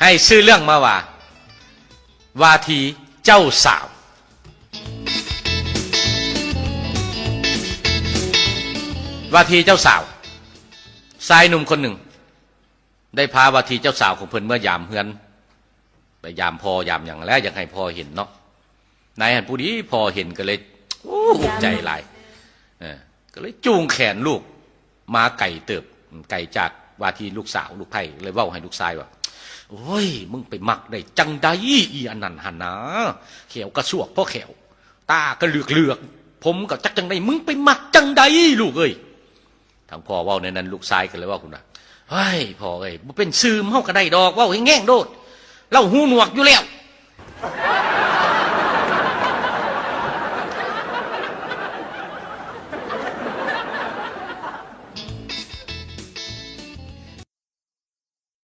ให้ซื้อเรื่องมาว่าวาทีเจ้าสาววาทีเจ้าสาวชายหนุ่มคนหนึ่งได้พาวาทีเจ้าสาวของเพิ่นเมื่อยามเฮือนไปยามพอยามอย่างแล้วอยากให้พอเห็นเนาะนายหันผู้นี้พอเห็นก็เลยอุกใจหลายก็เลยจูงแขนลูกมาไก่เติบไก่จากวาทีลูกสาวลูกไผ่เลยเว้าให้ลูกชายว่าโอ้ยมึงไปมักได้จังใดอีอันนั้นหันนะเขียวกระสวกพ่อเขียวตาก็เหลือกผมก็จักจังใดมึงไปมักจังใดลูกเอ้ยทางพ่อเว้าในนั้นลูกชายก็เลยว่าคุณว่าเฮ้ยพ่อเอ้ยบ่เป็นซึมเฮาก็ได้ดอกเว้าให้แง่งโดดเล่าหูหนวกอยู่แล้ว